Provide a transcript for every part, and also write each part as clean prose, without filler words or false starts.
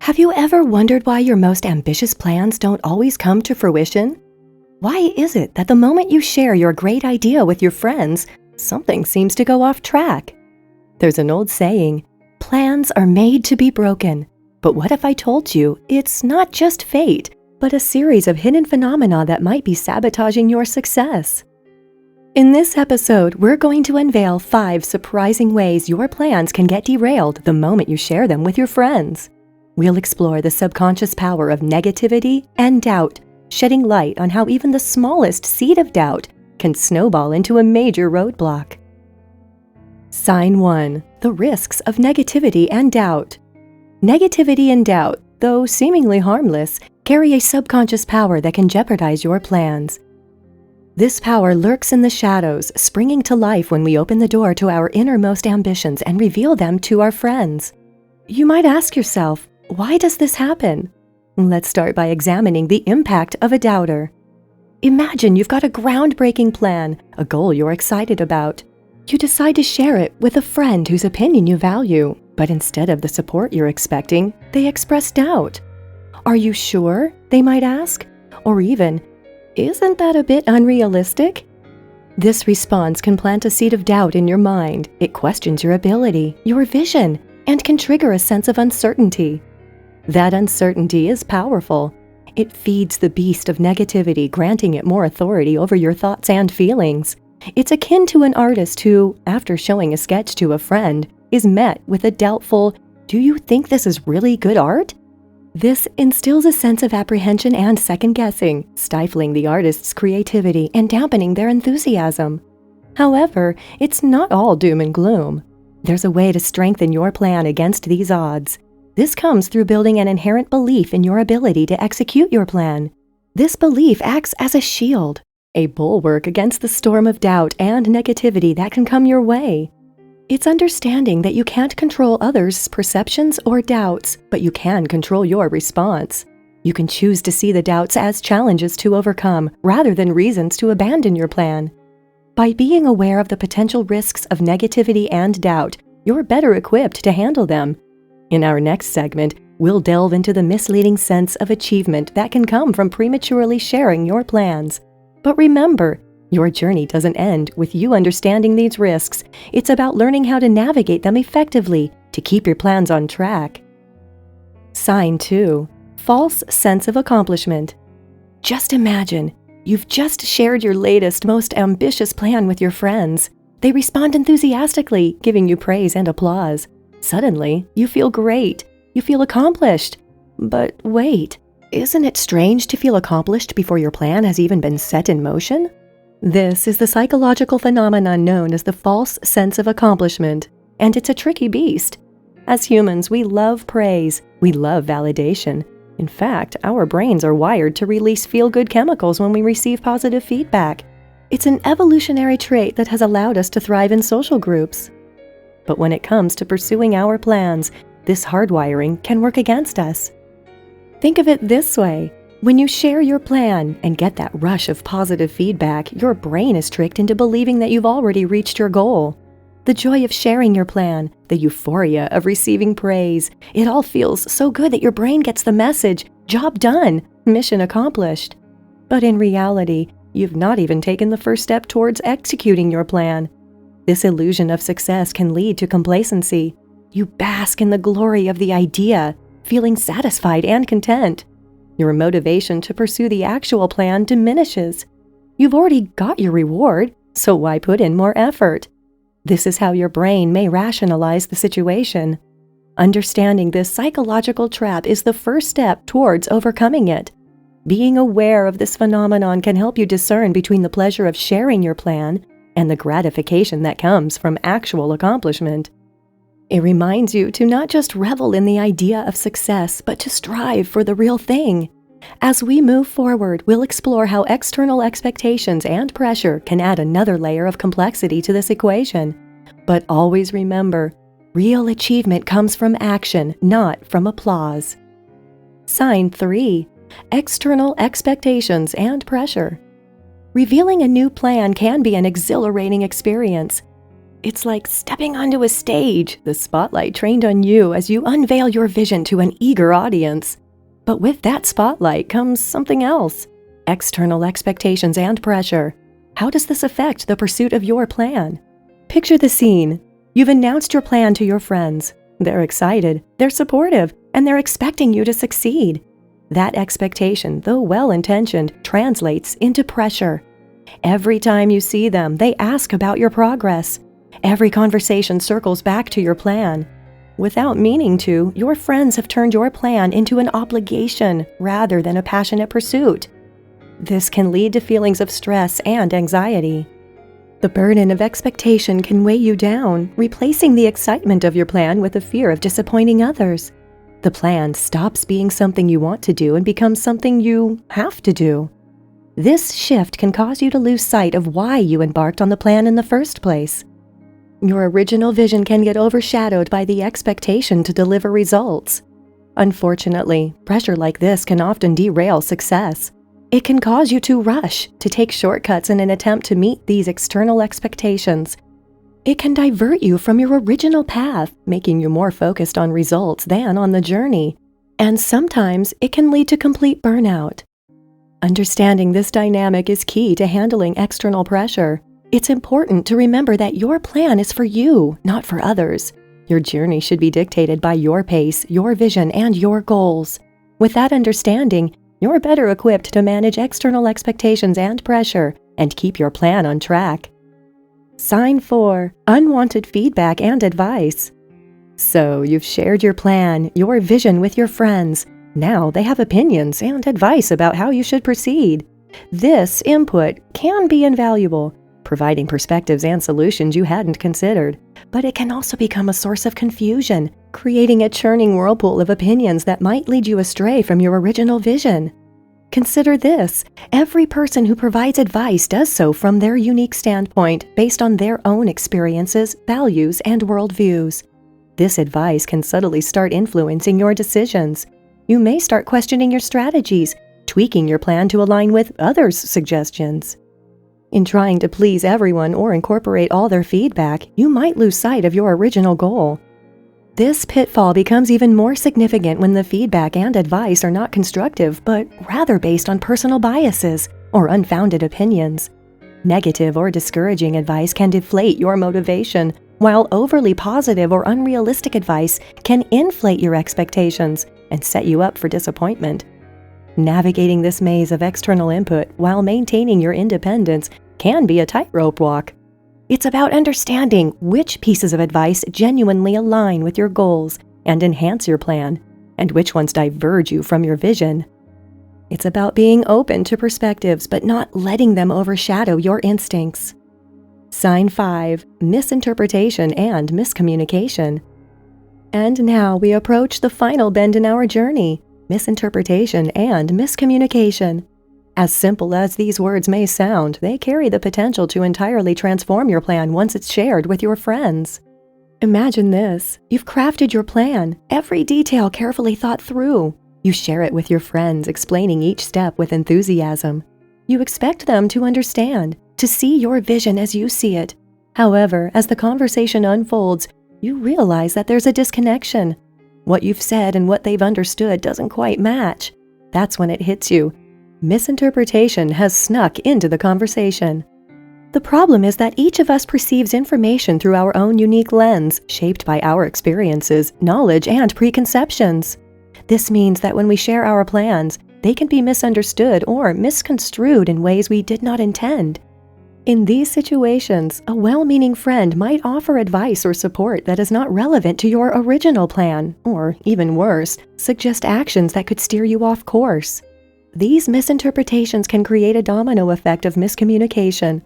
Have you ever wondered why your most ambitious plans don't always come to fruition? Why is it that the moment you share your great idea with your friends, something seems to go off track? There's an old saying, plans are made to be broken. But what if I told you it's not just fate, but a series of hidden phenomena that might be sabotaging your success? In this episode, we're going to unveil 5 surprising ways your plans can get derailed the moment you share them with your friends. We'll explore the subconscious power of negativity and doubt, shedding light on how even the smallest seed of doubt can snowball into a major roadblock. Sign 1. The risks of negativity and doubt. Negativity and doubt, though seemingly harmless, carry a subconscious power that can jeopardize your plans. This power lurks in the shadows, springing to life when we open the door to our innermost ambitions and reveal them to our friends. You might ask yourself, why does this happen? Let's start by examining the impact of a doubter. Imagine you've got a groundbreaking plan, a goal you're excited about. You decide to share it with a friend whose opinion you value, but instead of the support you're expecting, they express doubt. Are you sure? They might ask. Or even, isn't that a bit unrealistic? This response can plant a seed of doubt in your mind. It questions your ability, your vision, and can trigger a sense of uncertainty. That uncertainty is powerful. It feeds the beast of negativity, granting it more authority over your thoughts and feelings. It's akin to an artist who, after showing a sketch to a friend, is met with a doubtful, "Do you think this is really good art?" This instills a sense of apprehension and second-guessing, stifling the artist's creativity and dampening their enthusiasm. However, it's not all doom and gloom. There's a way to strengthen your plan against these odds. This comes through building an inherent belief in your ability to execute your plan. This belief acts as a shield, a bulwark against the storm of doubt and negativity that can come your way. It's understanding that you can't control others' perceptions or doubts, but you can control your response. You can choose to see the doubts as challenges to overcome rather than reasons to abandon your plan. By being aware of the potential risks of negativity and doubt, you're better equipped to handle them. In our next segment, we'll delve into the misleading sense of achievement that can come from prematurely sharing your plans. But remember, your journey doesn't end with you understanding these risks. It's about learning how to navigate them effectively to keep your plans on track. Sign 2. False sense of accomplishment. Just imagine, you've just shared your latest, most ambitious plan with your friends. They respond enthusiastically, giving you praise and applause. Suddenly, you feel great. You feel accomplished. But wait, isn't it strange to feel accomplished before your plan has even been set in motion? This is the psychological phenomenon known as the false sense of accomplishment, and it's a tricky beast. As humans, we love praise. We love validation. In fact, our brains are wired to release feel-good chemicals when we receive positive feedback. It's an evolutionary trait that has allowed us to thrive in social groups. But when it comes to pursuing our plans, this hardwiring can work against us. Think of it this way. When you share your plan and get that rush of positive feedback, your brain is tricked into believing that you've already reached your goal. The joy of sharing your plan, the euphoria of receiving praise, it all feels so good that your brain gets the message, job done, mission accomplished. But in reality, you've not even taken the first step towards executing your plan. This illusion of success can lead to complacency. You bask in the glory of the idea, feeling satisfied and content. Your motivation to pursue the actual plan diminishes. You've already got your reward, so why put in more effort? This is how your brain may rationalize the situation. Understanding this psychological trap is the first step towards overcoming it. Being aware of this phenomenon can help you discern between the pleasure of sharing your plan and the gratification that comes from actual accomplishment. It reminds you to not just revel in the idea of success, but to strive for the real thing. As we move forward, we'll explore how external expectations and pressure can add another layer of complexity to this equation. But always remember, real achievement comes from action, not from applause. Sign 3. External expectations and pressure. Revealing a new plan can be an exhilarating experience. It's like stepping onto a stage, the spotlight trained on you as you unveil your vision to an eager audience. But with that spotlight comes something else: external expectations and pressure. How does this affect the pursuit of your plan? Picture the scene. You've announced your plan to your friends. They're excited, they're supportive, and they're expecting you to succeed. That expectation, though well-intentioned, translates into pressure. Every time you see them, they ask about your progress. Every conversation circles back to your plan. Without meaning to, your friends have turned your plan into an obligation rather than a passionate pursuit. This can lead to feelings of stress and anxiety. The burden of expectation can weigh you down, replacing the excitement of your plan with the fear of disappointing others. The plan stops being something you want to do and becomes something you have to do. This shift can cause you to lose sight of why you embarked on the plan in the first place. Your original vision can get overshadowed by the expectation to deliver results. Unfortunately, pressure like this can often derail success. It can cause you to rush, to take shortcuts in an attempt to meet these external expectations. It can divert you from your original path, making you more focused on results than on the journey. And sometimes it can lead to complete burnout. Understanding this dynamic is key to handling external pressure. It's important to remember that your plan is for you, not for others. Your journey should be dictated by your pace, your vision, and your goals. With that understanding, you're better equipped to manage external expectations and pressure and keep your plan on track. Sign 4. Unwanted feedback and advice. So you've shared your plan, your vision with your friends. Now they have opinions and advice about how you should proceed. This input can be invaluable, providing perspectives and solutions you hadn't considered, but it can also become a source of confusion, creating a churning whirlpool of opinions that might lead you astray from your original vision. Consider this: every person who provides advice does so from their unique standpoint, based on their own experiences, values, and worldviews. This advice can subtly start influencing your decisions. You may start questioning your strategies, tweaking your plan to align with others' suggestions. In trying to please everyone or incorporate all their feedback, you might lose sight of your original goal. This pitfall becomes even more significant when the feedback and advice are not constructive, but rather based on personal biases or unfounded opinions. Negative or discouraging advice can deflate your motivation, while overly positive or unrealistic advice can inflate your expectations and set you up for disappointment. Navigating this maze of external input while maintaining your independence can be a tightrope walk. It's about understanding which pieces of advice genuinely align with your goals and enhance your plan, and which ones diverge you from your vision. It's about being open to perspectives but not letting them overshadow your instincts. Sign 5. Misinterpretation and miscommunication. And now we approach the final bend in our journey: misinterpretation and miscommunication. As simple as these words may sound, they carry the potential to entirely transform your plan once it's shared with your friends. Imagine this: you've crafted your plan, every detail carefully thought through. You share it with your friends, explaining each step with enthusiasm. You expect them to understand, to see your vision as you see it. However, as the conversation unfolds, you realize that there's a disconnection. What you've said and what they've understood doesn't quite match. That's when it hits you. Misinterpretation has snuck into the conversation. The problem is that each of us perceives information through our own unique lens, shaped by our experiences, knowledge, and preconceptions. This means that when we share our plans, they can be misunderstood or misconstrued in ways we did not intend. In these situations, a well-meaning friend might offer advice or support that is not relevant to your original plan, or, even worse, suggest actions that could steer you off course. These misinterpretations can create a domino effect of miscommunication.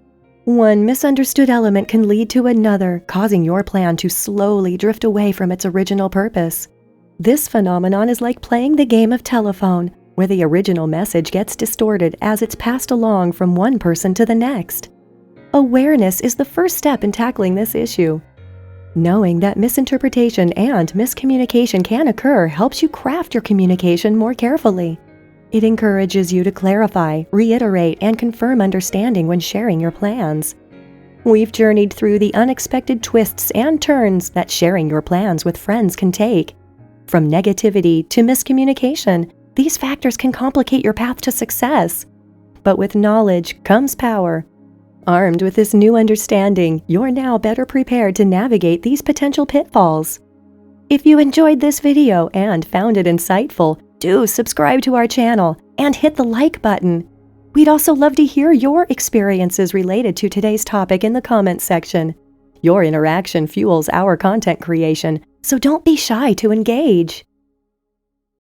One misunderstood element can lead to another, causing your plan to slowly drift away from its original purpose. This phenomenon is like playing the game of telephone, where the original message gets distorted as it's passed along from one person to the next. Awareness is the first step in tackling this issue. Knowing that misinterpretation and miscommunication can occur helps you craft your communication more carefully. It encourages you to clarify, reiterate, and confirm understanding when sharing your plans. We've journeyed through the unexpected twists and turns that sharing your plans with friends can take. From negativity to miscommunication, these factors can complicate your path to success. But with knowledge comes power. Armed with this new understanding, you're now better prepared to navigate these potential pitfalls. If you enjoyed this video and found it insightful, do subscribe to our channel and hit the like button. We'd also love to hear your experiences related to today's topic in the comments section. Your interaction fuels our content creation, so don't be shy to engage.